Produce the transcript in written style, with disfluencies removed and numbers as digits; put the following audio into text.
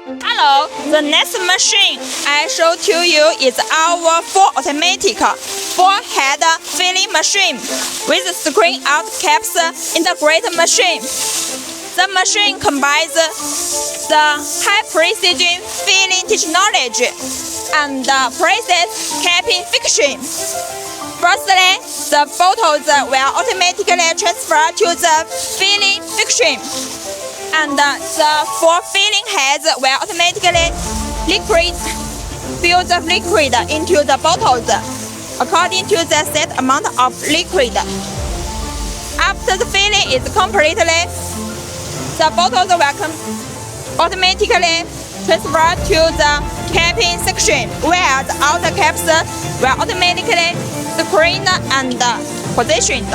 Hello, the next machine I show to you is our full automatic four-head filling machine with screen-out caps integrated machine. The machine combines the high-precision filling technology and process capping fiction. Firstly, the bottles will automatically transfer to the filling fiction, and the four filling heads will automatically fill the liquid into the bottles according to the set amount of liquid. After the filling is completed, the bottles will automatically transfer to the capping section, where the outer caps will automatically screened and positioned.